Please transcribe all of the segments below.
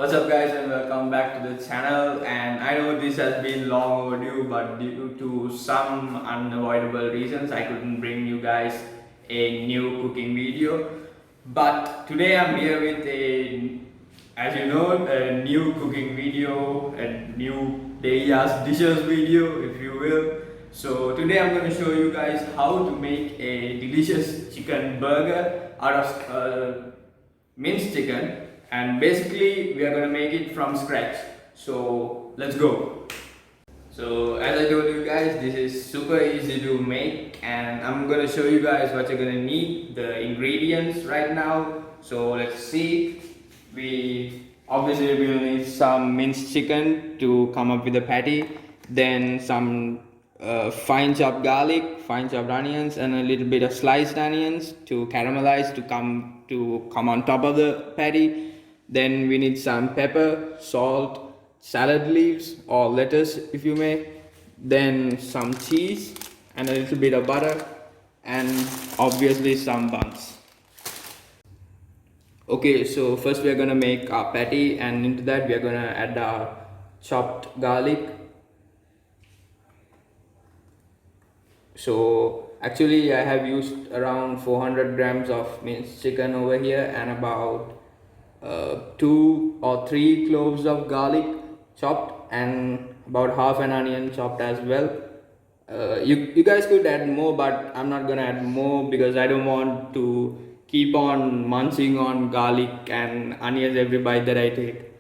What's up guys and welcome back to the channel. And I know this has been long overdue, but due to some unavoidable reasons I couldn't bring you guys a new cooking video. But today I'm here with as you know, a new cooking video, a new Deyya's dishes video if you will. So today I'm going to show you guys how to make a delicious chicken burger out of minced chicken, and basically we are going to make it from scratch. So let's go. So as I told you guys, this is super easy to make, and I'm going to show you guys what you're going to need, the ingredients right now. So let's see. We obviously will need some minced chicken to come up with a patty, then some fine chopped garlic, fine chopped onions, and a little bit of sliced onions to caramelize to come on top of the patty. Then we need some pepper, salt, salad leaves or lettuce if you may, then some cheese and a little bit of butter, and obviously some buns. Okay, so first we are gonna make our patty, and into that we are gonna add our chopped garlic. So actually I have used around 400 grams of minced chicken over here, and about 2 or 3 cloves of garlic chopped, and about half an onion chopped as well. You guys could add more, but I'm not gonna add more because I don't want to keep on munching on garlic and onions every bite that I take.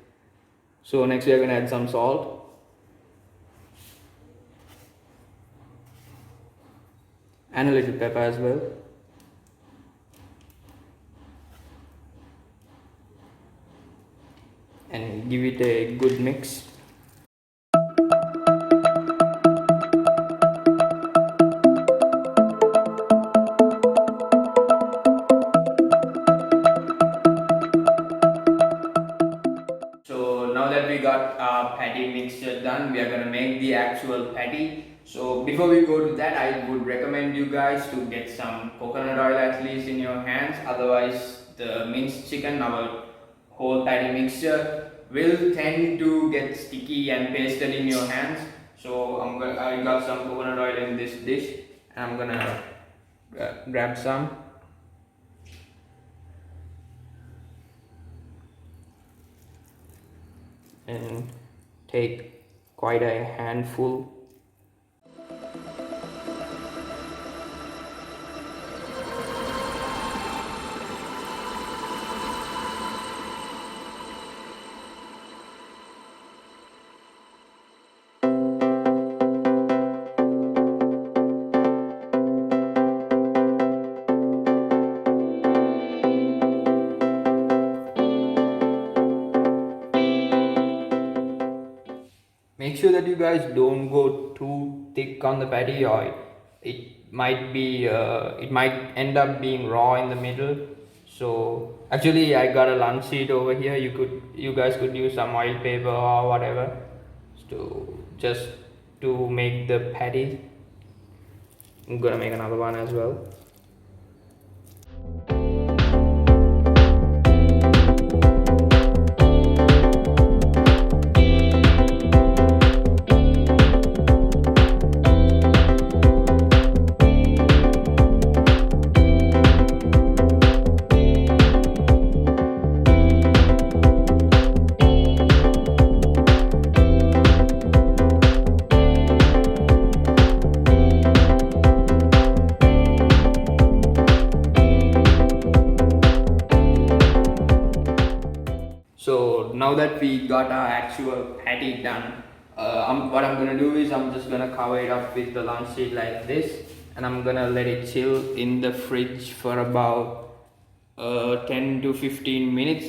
So next we are gonna add some salt, and a little pepper as well, and give it a good mix. So now that we got our patty mixture done, we are gonna make the actual patty. So before we go to that, I would recommend you guys to get some coconut oil at least in your hands. Otherwise, the minced chicken, our whole patty mixture, will tend to get sticky and pasted in your hands. So I got some coconut oil in this dish, and I'm gonna grab some. And take quite a handful. Make sure that you guys don't go too thick on the patty, or it might end up being raw in the middle. So actually I got a lunch sheet over here. You guys could use some oil paper or whatever to make the patty. I'm gonna make another one as well. So now that we got our actual patty done, what I'm gonna do is I'm just gonna cover it up with the lunch sheet like this, and I'm gonna let it chill in the fridge for about 10 to 15 minutes.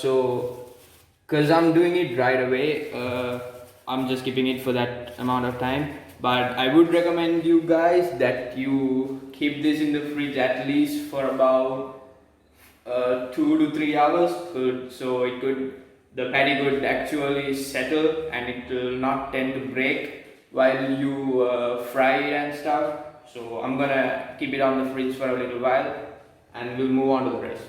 So because I'm doing it right away, I'm just keeping it for that amount of time. But I would recommend you guys that you keep this in the fridge at least for about 2 to 3 hours, so the patty could actually settle and it will not tend to break while you fry it and stuff. So I'm gonna keep it on the fridge for a little while, and we'll move on to the rest.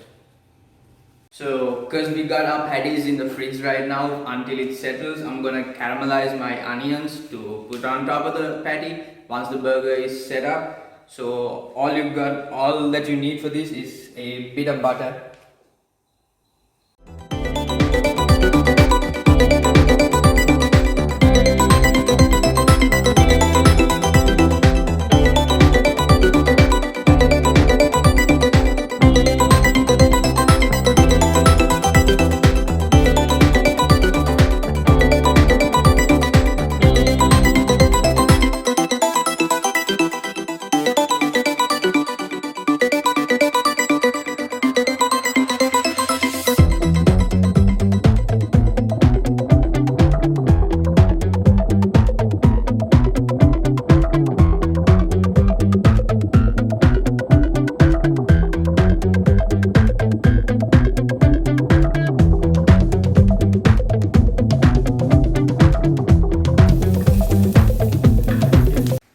So, because we got our patties in the fridge right now, until it settles, I'm gonna caramelize my onions to put on top of the patty once the burger is set up. So, all that you need for this is a bit of butter.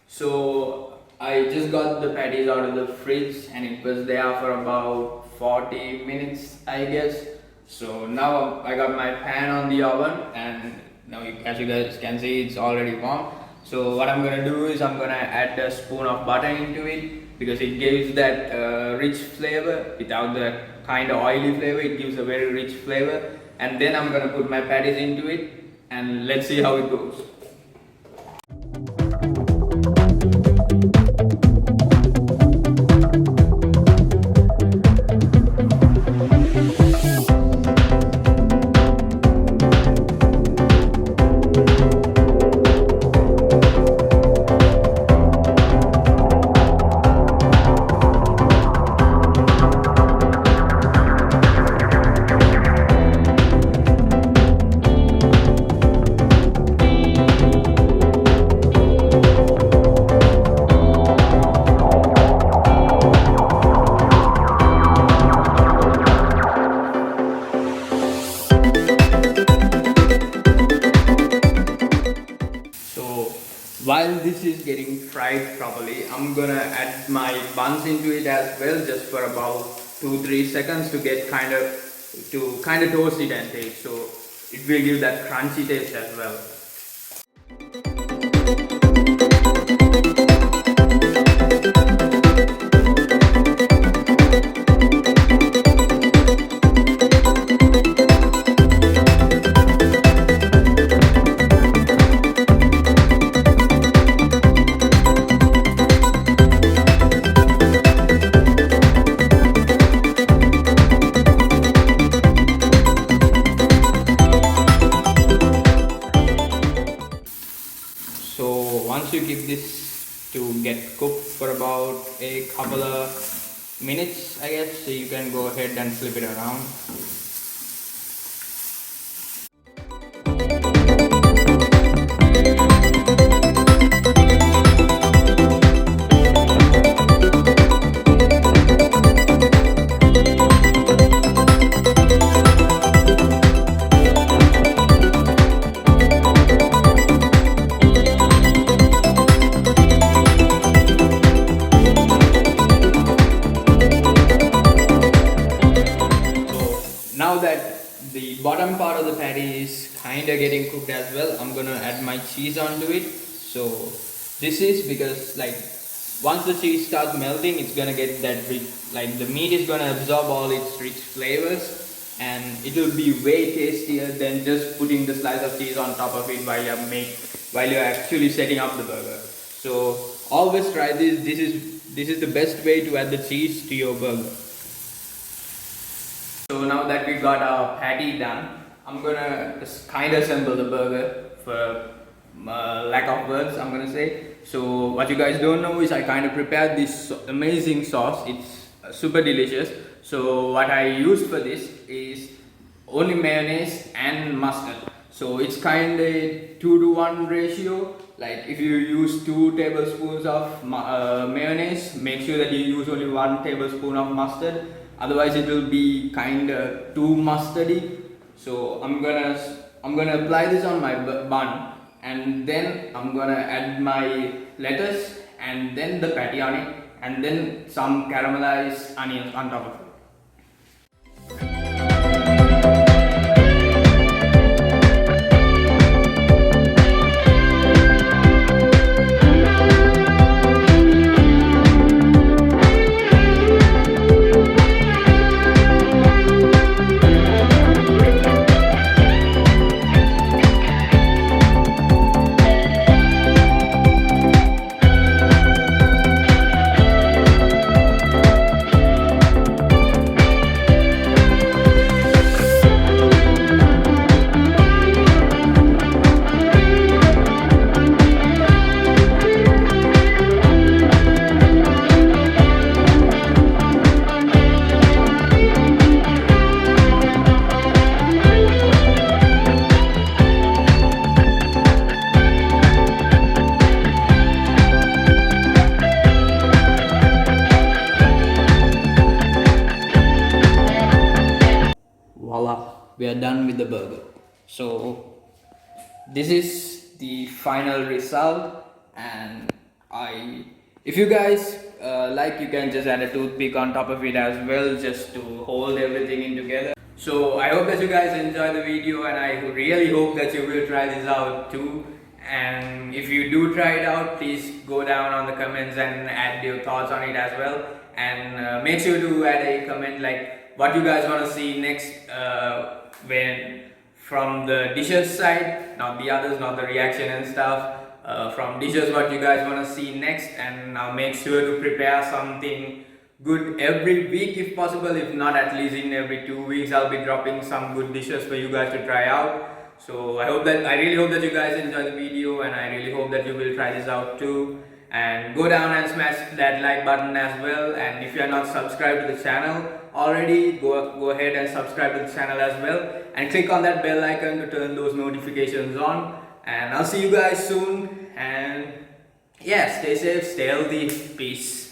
So I just got the patties out of the fridge and it was there for about 40 minutes, I guess. So now I got my pan on the oven and now as you guys can see, it's already warm. So what I'm gonna do is I'm gonna add a spoon of butter into it because it gives that rich flavor without the kind of oily flavor. It gives a very rich flavor, and then I'm gonna put my patties into it and let's see how it goes. So while this is getting fried properly, I'm gonna add my buns into it as well, just for about 2-3 seconds to get kind of toast it and taste. So it will give that crunchy taste as well. So once you give this to get cooked for about a couple of minutes, I guess, so you can go ahead and flip it around. Now that the bottom part of the patty is kind of getting cooked as well, I'm gonna add my cheese onto it. So this is because like once the cheese starts melting, it's gonna get that rich, like the meat is gonna absorb all its rich flavors, and it will be way tastier than just putting the slice of cheese on top of it while you're actually setting up the burger. So always try this. This is the best way to add the cheese to your burger. So now that we got our patty done, I'm gonna just kind of assemble the burger for lack of words, I'm gonna say. So what you guys don't know is I kind of prepared this amazing sauce. It's super delicious. So what I used for this is only mayonnaise and mustard. So it's kind of 2-to-1 ratio. Like if you use 2 tablespoons of mayonnaise, make sure that you use only 1 tablespoon of mustard. Otherwise it will be kind of too mustardy. So I'm gonna apply this on my bun, and then I'm gonna add my lettuce and then the patty on it, and then some caramelized onions on top of it. with the burger. So this is the final result, and if you guys like, you can just add a toothpick on top of it as well, just to hold everything in together. So I hope that you guys enjoy the video, and I really hope that you will try this out too. And if you do try it out, please go down on the comments and add your thoughts on it as well. And make sure to add a comment like what you guys want to see next, when from the dishes side, not the others, not the reaction and stuff. From dishes, what you guys want to see next, and I'll make sure to prepare something good every week if possible. If not, at least in every 2 weeks I'll be dropping some good dishes for you guys to try out. So I really hope that you guys enjoy the video, and I really hope that you will try this out too. And go down and smash that like button as well. And if you are not subscribed to the channel already, go ahead and subscribe to the channel as well, and click on that bell icon to turn those notifications on. And I'll see you guys soon, and yeah, stay safe, stay healthy, peace.